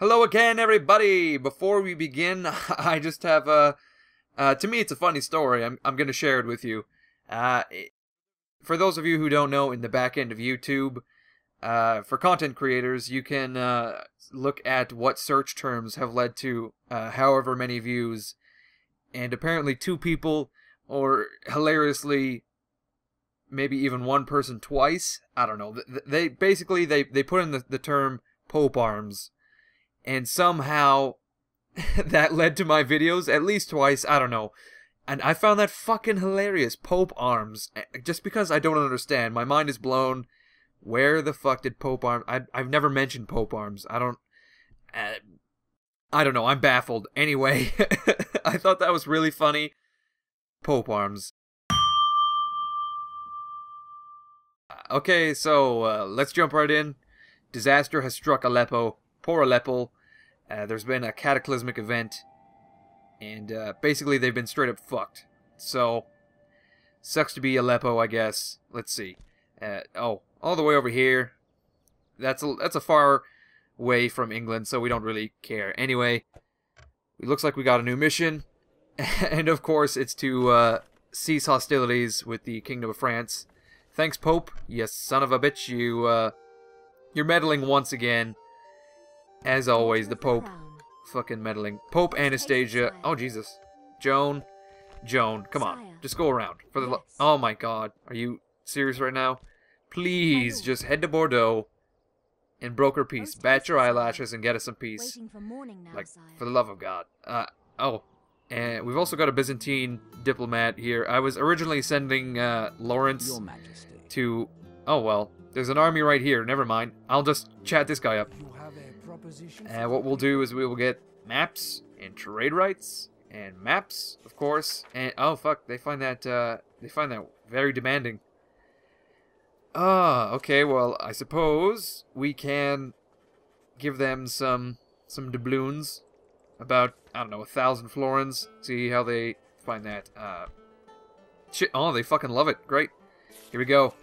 Hello again, everybody! Before we begin, I just have to me it's a funny story. I'm gonna share it with you. For those of you who don't know, in the back end of YouTube, for content creators, you can look at what search terms have led to however many views, and apparently two people, or hilariously, maybe even one person twice. I don't know. They basically they put in the term Pope Arms. And somehow, that led to my videos, at least twice, I don't know. And I found that fucking hilarious, Pope Arms. Just because I don't understand, my mind is blown. Where the fuck did Pope Arms... I've never mentioned Pope Arms. I don't know, I'm baffled. Anyway, I thought that was really funny. Pope Arms. Okay, so, let's jump right in. Disaster has struck Aleppo. Poor Aleppo. There's been a cataclysmic event, and basically they've been straight up fucked. So, sucks to be Aleppo, I guess. Let's see. Oh, all the way over here. That's a far way from England, so we don't really care. Anyway, it looks like we got a new mission, and of course it's to cease hostilities with the Kingdom of France. Thanks, Pope. You son of a bitch. You're meddling once again. As always, the Pope fucking meddling. Pope Anastasia. Oh, Jesus. Joan. Come on. Just go around. For the oh, my God. Are you serious right now? Please, just head to Bordeaux and broker peace. Bat your eyelashes and get us some peace. Like, for the love of God. Oh. And we've also got a Byzantine diplomat here. I was originally sending Laurence to... Oh, well. There's an army right here. Never mind. I'll just chat this guy up. And what we'll do is we will get maps and trade rights and maps, of course. And oh fuck, they find that very demanding. Okay. Well, I suppose we can give them some doubloons, about I don't know 1,000 florins. See how they find that. Shit. Oh, they fucking love it. Great. Here we go.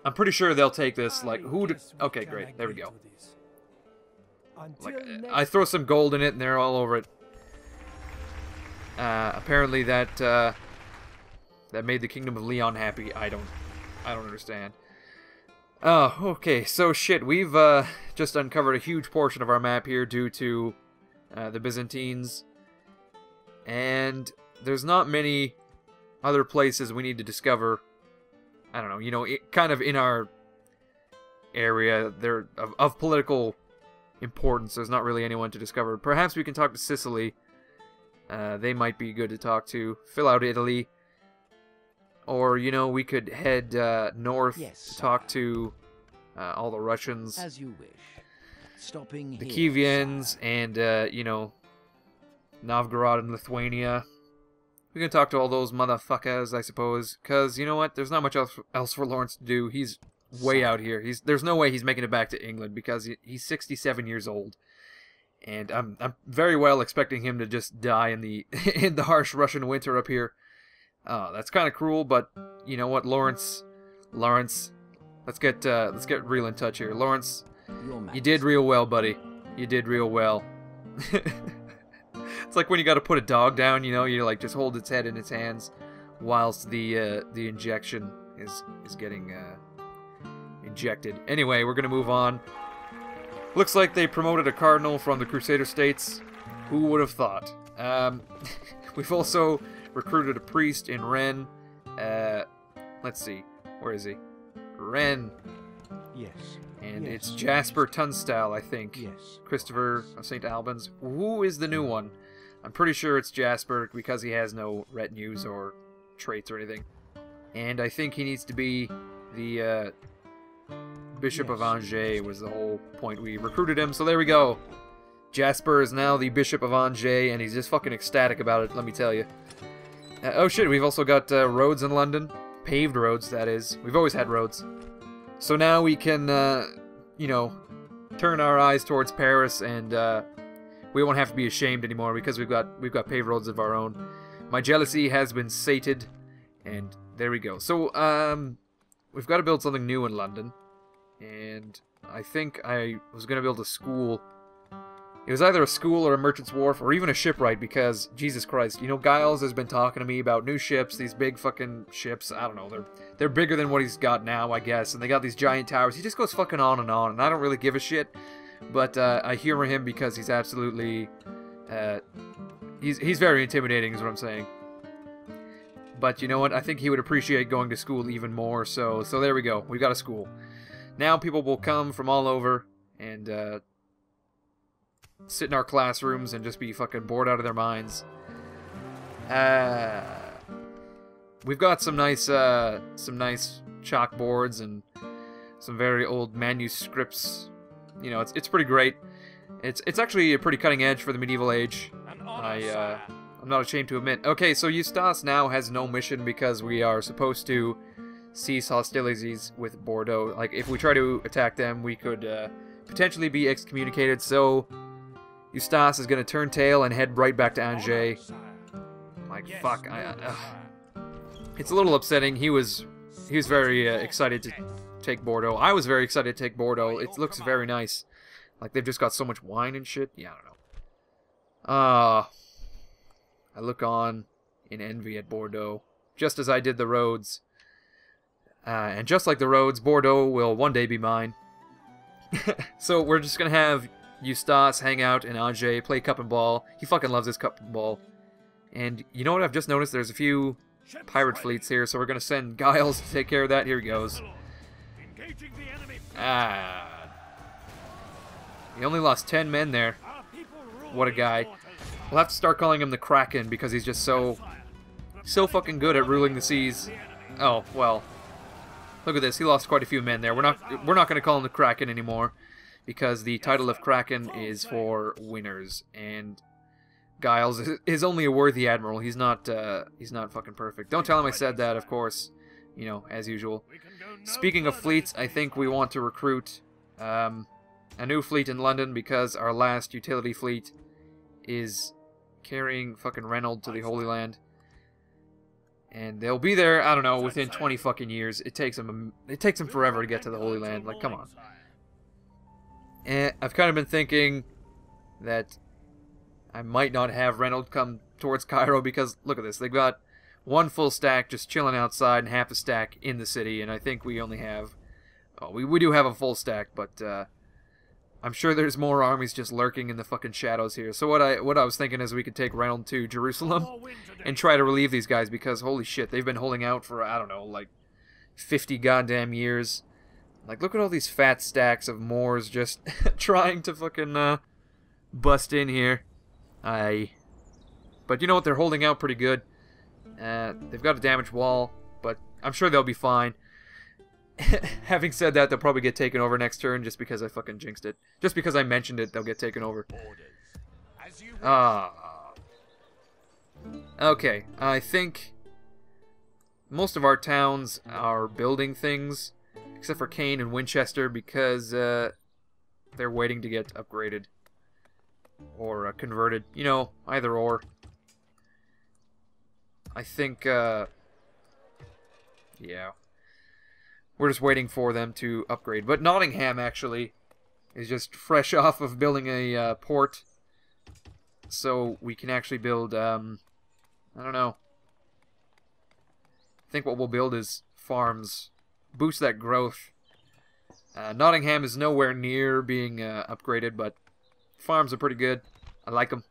I'm pretty sure they'll take this. Like who? Okay, great. There we go. Like, I throw some gold in it and they're all over it. Apparently that made the Kingdom of Leon happy. I don't understand. Oh, okay. So shit, we've just uncovered a huge portion of our map here due to the Byzantines, and there's not many other places we need to discover. I don't know. You know, kind of in our area, they're of political importance. There's not really anyone to discover. Perhaps we can talk to Sicily. They might be good to talk to. Fill out Italy. Or, you know, we could head north to talk to all the Russians. As you wish. Stopping the here, Kievians and, you know, Novgorod and Lithuania. We can talk to all those motherfuckers, I suppose. Because, you know what? There's not much else for Laurence to do. He's way out here. There's no way he's making it back to England because he's 67 years old, and I'm very well expecting him to just die in the in the harsh Russian winter up here. Oh, that's kind of cruel, but you know what, Laurence, let's get real in touch here, Laurence. You did real well, buddy. You did real well. It's like when you got to put a dog down, you know, you like just hold its head in its hands whilst the injection is getting injected. Anyway, we're gonna move on. Looks like they promoted a cardinal from the Crusader states. Who would have thought? We've also recruited a priest in Rennes. Let's see, where is he? Rennes. Yes. And it's Jasper Tunstall, I think. Yes. Christopher of St. Albans. Who is the new one? I'm pretty sure it's Jasper because he has no retinues or traits or anything. And I think he needs to be the Bishop of Angers was the whole point we recruited him. So there we go. Jasper is now the Bishop of Angers, and he's just fucking ecstatic about it, let me tell you. Oh shit, we've also got roads in London. Paved roads, that is. We've always had roads. So now we can, you know, turn our eyes towards Paris, and we won't have to be ashamed anymore because we've got paved roads of our own. My jealousy has been sated, and there we go. So, we've got to build something new in London, and I think I was going to build a school. It was either a school or a merchant's wharf or even a shipwright because, Jesus Christ, you know, Giles has been talking to me about new ships, these big fucking ships. I don't know, they're bigger than what he's got now, I guess, and they got these giant towers. He just goes fucking on, and I don't really give a shit, but I humor him because he's absolutely, he's very intimidating is what I'm saying. But you know what, I think he would appreciate going to school even more, so there we go, we've got a school. Now people will come from all over and, sit in our classrooms and just be fucking bored out of their minds. We've got some nice chalkboards and some very old manuscripts. You know, it's pretty great. It's actually a pretty cutting edge for the medieval age. I'm not ashamed to admit. Okay, so Eustace now has no mission because we are supposed to cease hostilities with Bordeaux. Like, if we try to attack them, we could potentially be excommunicated. So Eustace is going to turn tail and head right back to Angers. Like, fuck. It's a little upsetting. He was very excited to take Bordeaux. I was very excited to take Bordeaux. It looks very nice. Like, they've just got so much wine and shit. Yeah, I don't know. I look on in envy at Bordeaux, just as I did the roads. And just like the roads, Bordeaux will one day be mine. So we're just going to have Eustace hang out in Angers, play cup and ball. He fucking loves his cup and ball. And you know what I've just noticed? There's a few pirate fleets here, so we're going to send Giles to take care of that. Here he goes. He only lost 10 men there. What a guy. We'll have to start calling him the Kraken because he's just so fucking good at ruling the seas. Oh, well. Look at this. He lost quite a few men there. We're not going to call him the Kraken anymore because the title of Kraken is for winners, and Giles is only a worthy admiral. He's not fucking perfect. Don't tell him I said that, of course. You know, as usual. Speaking of fleets, I think we want to recruit a new fleet in London because our last utility fleet is carrying fucking Reynold to the Holy Land. And they'll be there, I don't know, within 20 fucking years. It takes them forever to get to the Holy Land. Like, come on. And I've kind of been thinking that I might not have Reynold come towards Cairo because, look at this, they've got one full stack just chilling outside and half a stack in the city, and I think we only have... Oh, we do have a full stack, but I'm sure there's more armies just lurking in the fucking shadows here. So what I was thinking is we could take Reynold to Jerusalem and try to relieve these guys because, holy shit, they've been holding out for, I don't know, like 50 goddamn years. Like, look at all these fat stacks of Moors just trying to fucking bust in here. But you know what? They're holding out pretty good. They've got a damaged wall, but I'm sure they'll be fine. Having said that, they'll probably get taken over next turn just because I fucking jinxed it. Just because I mentioned it, they'll get taken over. Okay, I think most of our towns are building things, except for Caen and Winchester, because they're waiting to get upgraded or converted. You know, either or. I think, yeah. We're just waiting for them to upgrade. But Nottingham, actually, is just fresh off of building a port. So we can actually build, I don't know. I think what we'll build is farms. Boost that growth. Nottingham is nowhere near being upgraded, but farms are pretty good. I like them.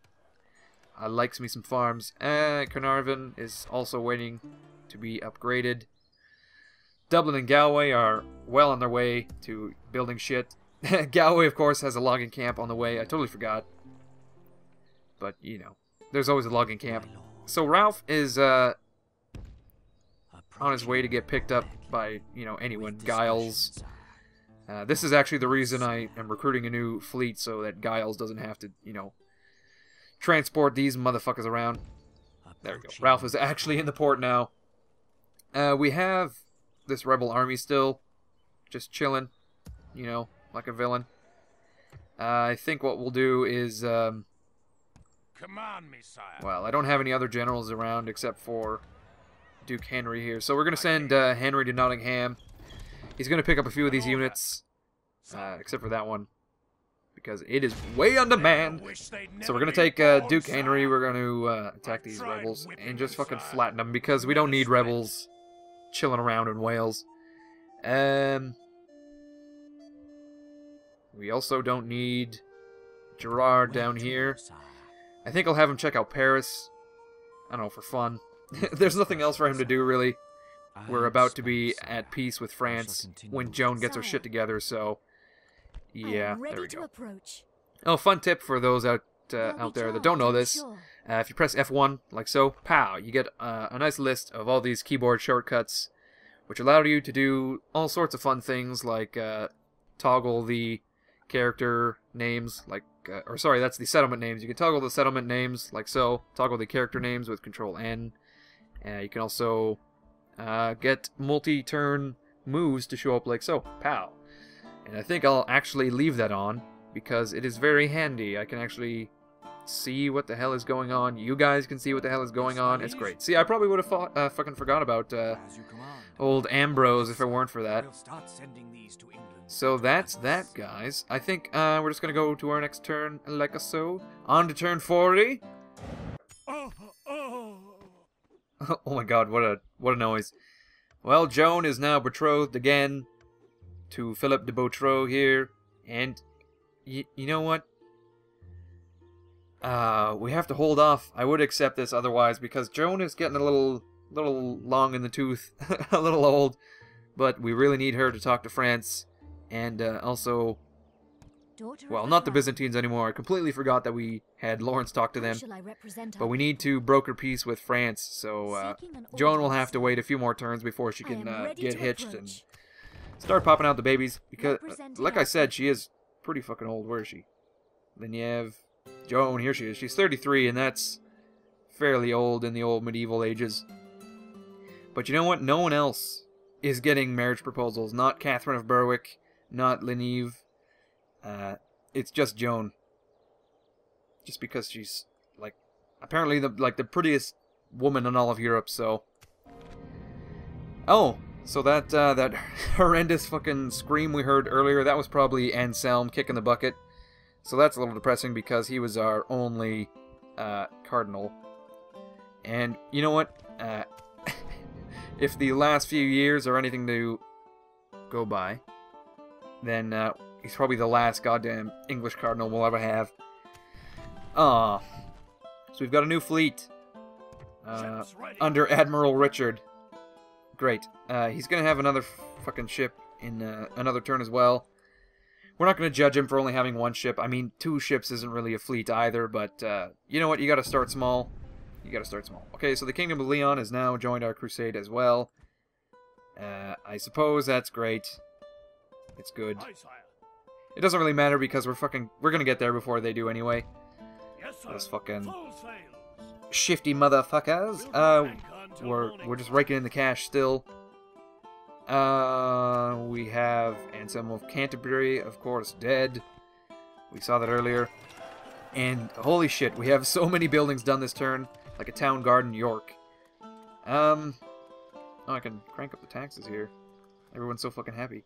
I likes me some farms. Carnarvon is also waiting to be upgraded. Dublin and Galway are well on their way to building shit. Galway, of course, has a logging camp on the way. I totally forgot. But, you know, there's always a logging camp. So Ralph is on his way to get picked up by, you know, anyone. Giles. This is actually the reason I am recruiting a new fleet, so that Giles doesn't have to, you know, transport these motherfuckers around. There we go. Ralph is actually in the port now. We have this rebel army still, just chilling, you know, like a villain. I think what we'll do is, Command me, sire. Well, I don't have any other generals around except for Duke Henry here, so we're going to send Henry to Nottingham. He's going to pick up a few of these units, except for that one, because it is way undermanned. So we're gonna take Duke Henry. We're gonna attack these rebels and just fucking flatten them because we don't need rebels chilling around in Wales. We also don't need Gerard down here. I think I'll have him check out Paris. I don't know, for fun. There's nothing else for him to do, really. We're about to be at peace with France when Joan gets her shit together, so... yeah, there we go. Oh, fun tip for those out there that don't know this. If you press F1, like so, pow, you get a nice list of all these keyboard shortcuts, which allow you to do all sorts of fun things, like toggle the character names, like, or sorry, that's the settlement names. You can toggle the settlement names, like so, toggle the character names with Control-N. You can also get multi-turn moves to show up like so, pow. And I think I'll actually leave that on, because it is very handy. I can actually see what the hell is going on. You guys can see what the hell is going on. It's great. See, I probably would have fucking forgot about old Ambrose if it weren't for that. So that's that, guys. I think we're just going to go to our next turn, like so. On to turn 40. Oh my god, what a noise. Well, Joan is now betrothed again to Philip de Beautreau here, and you know what? We have to hold off. I would accept this otherwise, because Joan is getting a little long in the tooth, a little old, but we really need her to talk to France, and also, well, not the Byzantines anymore. I completely forgot that we had Laurence talk to them, but we need to broker peace with France, so Joan will have to wait a few more turns before she can get hitched and start popping out the babies, because, like I said, she is pretty fucking old. Where is she? Then you have Joan. Here she is. She's 33, and that's fairly old in the old medieval ages. But you know what? No one else is getting marriage proposals. Not Catherine of Berwick, not Leneve. It's just Joan. Just because she's, like, apparently the prettiest woman in all of Europe, so... Oh! So that horrendous fucking scream we heard earlier, that was probably Anselm kicking the bucket. So that's a little depressing because he was our only cardinal. And you know what? If the last few years are anything to go by, then he's probably the last goddamn English cardinal we'll ever have. So we've got a new fleet under Admiral Richard. Great. He's going to have another fucking ship in another turn as well. We're not going to judge him for only having one ship. I mean, 2 ships isn't really a fleet either, but you know what? You got to start small. You got to start small. Okay, so the Kingdom of Leon has now joined our crusade as well. I suppose that's great. It's good. It doesn't really matter because we're going to get there before they do anyway. Those fucking shifty motherfuckers. We're just raking in the cash still. We have Anselm of Canterbury, of course, dead. We saw that earlier. And holy shit, we have so many buildings done this turn, like a town guard in York. Oh, I can crank up the taxes here. Everyone's so fucking happy.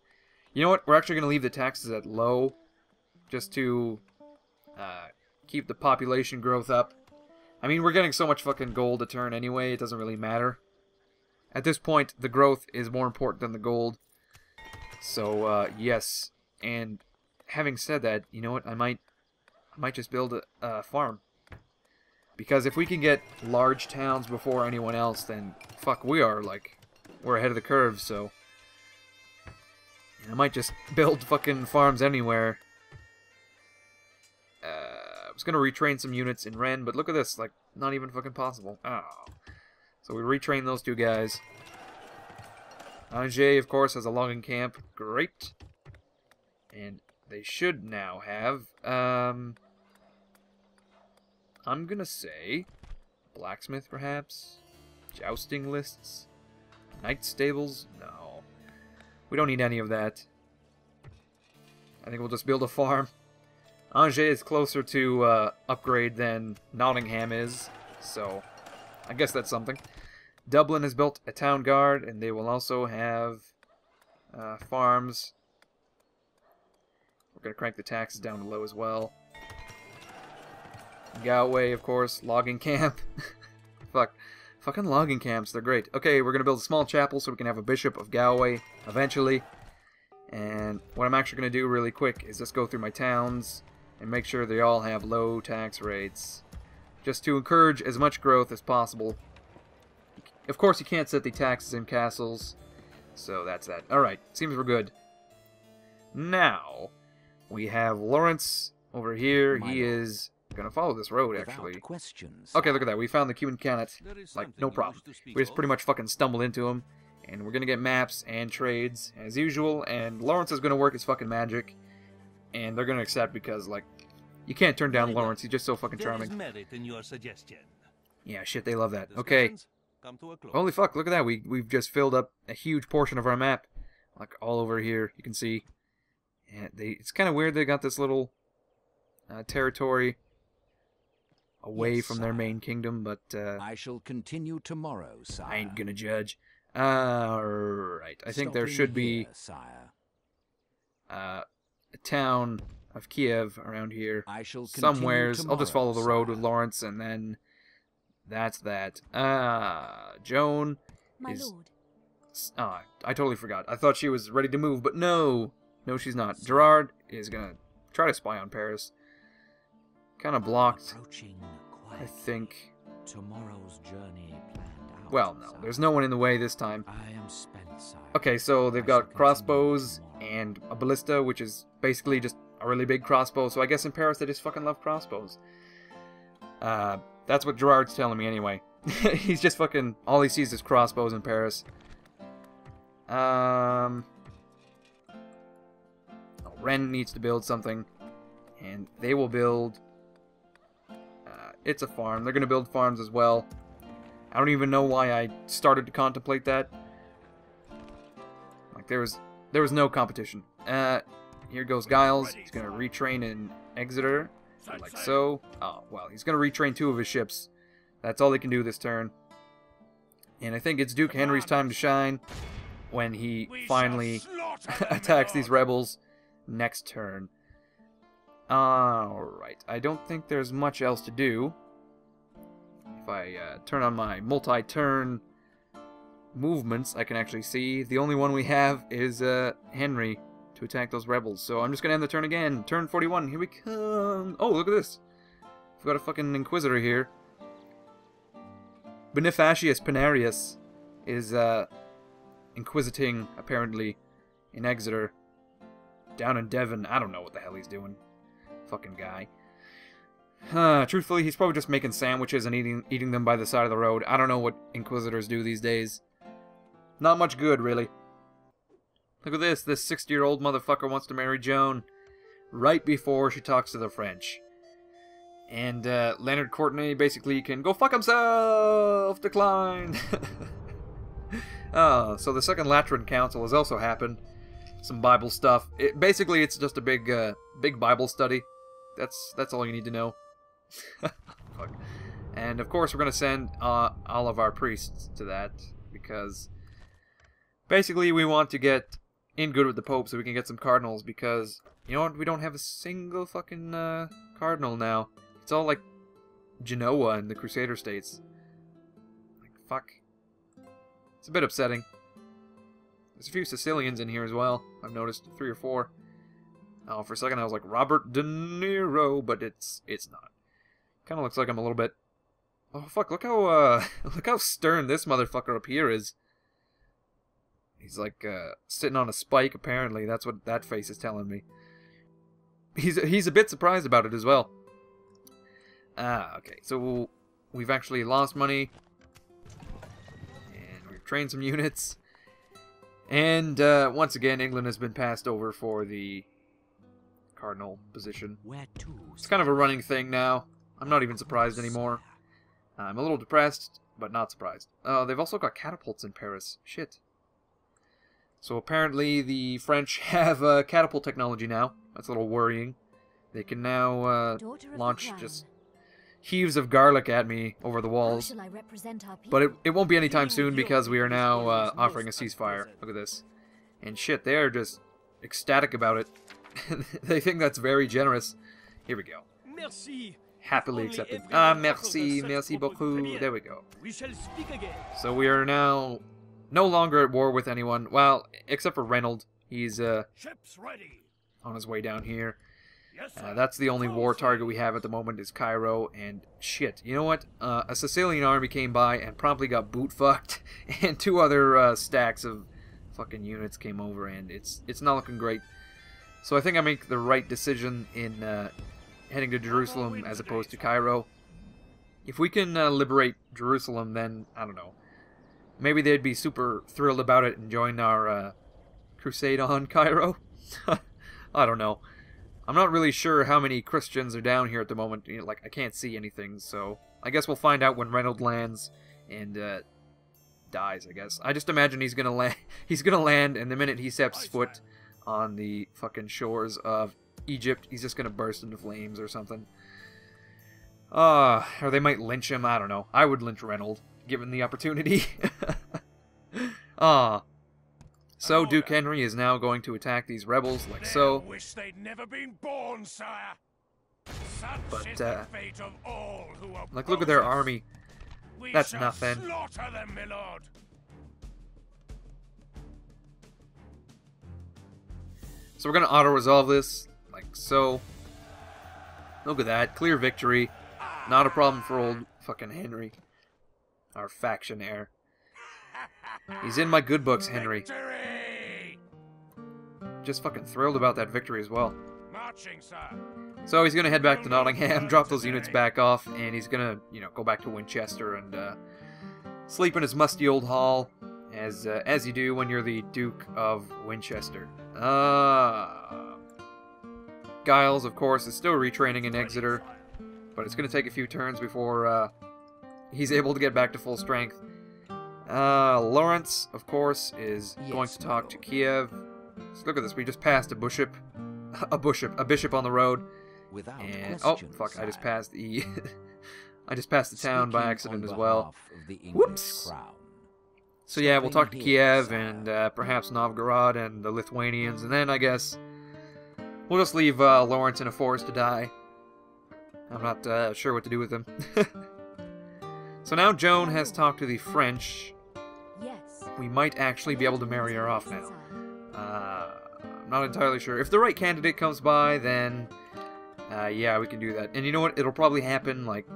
You know what? We're actually going to leave the taxes at low, just to keep the population growth up. I mean, we're getting so much fucking gold a turn anyway, it doesn't really matter. At this point, the growth is more important than the gold. So, yes. And having said that, you know what? I might just build a farm. Because if we can get large towns before anyone else, then fuck, we're ahead of the curve, so... I might just build fucking farms anywhere. I was gonna retrain some units in Rennes, but look at this, like, not even fucking possible. Oh. So we retrain those 2 guys. Angers, of course, has a logging camp. Great. And they should now have, I'm gonna say, blacksmith, perhaps? Jousting lists? Knight stables? No. We don't need any of that. I think we'll just build a farm. Angers is closer to upgrade than Nottingham is, so I guess that's something. Dublin has built a town guard, and they will also have farms. We're going to crank the taxes down to low as well. Galway, of course. Logging camp. Fuck. Fucking logging camps, they're great. Okay, we're going to build a small chapel so we can have a Bishop of Galway eventually. And what I'm actually going to do really quick is just go through my towns and make sure they all have low tax rates. Just to encourage as much growth as possible. Of course, you can't set the taxes in castles. So that's that. Alright, seems we're good. Now, we have Laurence over here. He is gonna follow this road, actually. Okay, look at that. We found the Cuban Canet. Like, no problem. We just pretty much fucking stumbled into him. And we're gonna get maps and trades, as usual. And Laurence is gonna work his fucking magic. And they're gonna accept because, like, you can't turn down Laurence. He's just so fucking charming. Yeah, shit, they love that. Okay. Holy fuck, look at that. We've just filled up a huge portion of our map. Like, all over here, you can see. And it's kind of weird they got this little territory away from their main kingdom, but I shall continue tomorrow, sire. I ain't gonna judge. Right. I think there should be a town of Kiev around here somewheres. I'll just follow the road with Laurence, and then that's that. Joan is... Oh, I totally forgot. I thought she was ready to move, but no. No, she's not. Gerard is gonna try to spy on Paris. Kind of blocked, I think. Tomorrow's journey planned out. Well, no. There's no one in the way this time. Okay, so they've got crossbows and a ballista, which is basically just a really big crossbow. So I guess in Paris they just fucking love crossbows. That's what Gerard's telling me anyway. He's just fucking... All he sees is crossbows in Paris. Rennes needs to build something. And they will build... it's a farm. They're going to build farms as well. I don't even know why I started to contemplate that. Like, there was no competition. Here goes Giles. He's going to retrain in Exeter. Like so. Oh, well, he's going to retrain 2 of his ships. That's all they can do this turn. And I think it's Duke Henry's time to shine when he finally attacks these rebels next turn. Alright, I don't think there's much else to do. If I turn on my multi-turn movements, I can actually see the only one we have is Henry to attack those rebels. So I'm just going to end the turn again. Turn 41, here we come. Oh, look at this. We've got a fucking Inquisitor here. Bonifacius Pinarius is inquisiting, apparently, in Exeter. Down in Devon. I don't know what the hell he's doing. Fucking guy. Truthfully, he's probably just making sandwiches and eating them by the side of the road. I don't know what Inquisitors do these days. Not much good, really. Look at this. This 60-year-old motherfucker wants to marry Joan right before she talks to the French. And Leonard Courtenay basically can go fuck himself! Decline! So the Second Lateran Council has also happened. Some Bible stuff. Basically, it's just a big Bible study. That's all you need to know. Fuck. And of course, we're gonna send all of our priests to that because basically we want to get in good with the Pope so we can get some cardinals. Because you know what? We don't have a single fucking cardinal now. It's all like Genoa and the Crusader states. Like fuck. It's a bit upsetting. There's a few Sicilians in here as well. I've noticed 3 or 4. Oh, for a second I was like Robert De Niro, but it's not. Kind of looks like I'm a little bit. Oh fuck! Look how look how stern this motherfucker up here is. He's like sitting on a spike. Apparently, that's what that face is telling me. He's a bit surprised about it as well. Okay. So we've actually lost money, and we've trained some units. And once again, England has been passed over for the cardinal position. It's kind of a running thing now. I'm not even surprised anymore. I'm a little depressed, but not surprised. They've also got catapults in Paris. Shit. So apparently the French have catapult technology now. That's a little worrying. They can now launch just heaves of garlic at me over the walls. But it won't be anytime soon because we are now offering a ceasefire. Look at this. And shit, they are just ecstatic about it. They think that's very generous. Here we go. Merci. Happily accepted. Ah, merci beaucoup. There we go. We shall speak again. So we are now no longer at war with anyone. Well, except for Reynold. He's Ships ready. on his way down here. Yes, sir. That's the only war target we have at the moment is Cairo. And shit, you know what? A Sicilian army came by and promptly got boot fucked, and 2 other stacks of fucking units came over, and it's not looking great. So I think I make the right decision in heading to Jerusalem as opposed to Cairo. If we can liberate Jerusalem, then I don't know. Maybe they'd be super thrilled about it and join our crusade on Cairo. I don't know. I'm not really sure how many Christians are down here at the moment. You know, like, I can't see anything, so I guess we'll find out when Reynold lands and dies, I guess. I just imagine he's gonna land. He's gonna land, and the minute he steps foot on the fucking shores of Egypt, he's just gonna burst into flames or something. Or they might lynch him. I don't know. I would lynch Reynold, given the opportunity. So Duke Henry is now going to attack these rebels, like so. Wish they'd never been born, sire. Such But, is the fate of all who like, look at their oppose us. army. We That's shall nothing. Slaughter them, my lord. So we're gonna auto-resolve this, like so. Look at that, clear victory. Not a problem for old fucking Henry. Our faction heir. He's in my good books, Henry. Victory! Just fucking thrilled about that victory as well. Marching, sir. So he's gonna head back to Nottingham, drop those units back off, and he's gonna, you know, go back to Winchester and sleep in his musty old hall, as you do when you're the Duke of Winchester. Giles, of course, is still retraining in Exeter, but it's gonna take a few turns before he's able to get back to full strength. Laurence, of course, is going to talk to Kiev. So look at this, we just passed a bishop on the road. Without And oh question, fuck, I just sire. passed the I just passed the town by Speaking accident on as well. behalf of the English Whoops. crown. So yeah, we'll talk to Stopping Kiev here, and sire. perhaps Novgorod and the Lithuanians, and then I guess we'll just leave Lawrence in a forest to die. I'm not sure what to do with him. So now Joan has talked to the French. Yes. We might actually be able to marry her off now. I'm not entirely sure. If the right candidate comes by, then yeah, we can do that. And you know what? It'll probably happen, like,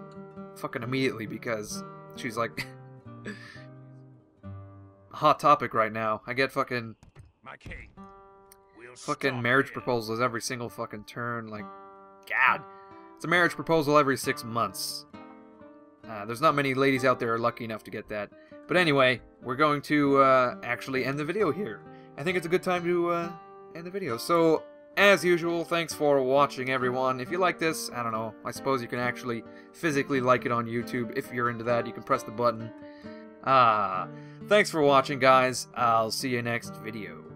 fucking immediately, because she's, like, a hot topic right now. I get fucking My king. We'll fucking stop marriage here. proposals every single fucking turn. Like, God. It's a marriage proposal every 6 months. There's not many ladies out there who are lucky enough to get that. But anyway, we're going to actually end the video here. I think it's a good time to end the video. So, as usual, thanks for watching, everyone. If you like this, I don't know, I suppose you can actually physically like it on YouTube. If you're into that, you can press the button. Thanks for watching, guys. I'll see you next video.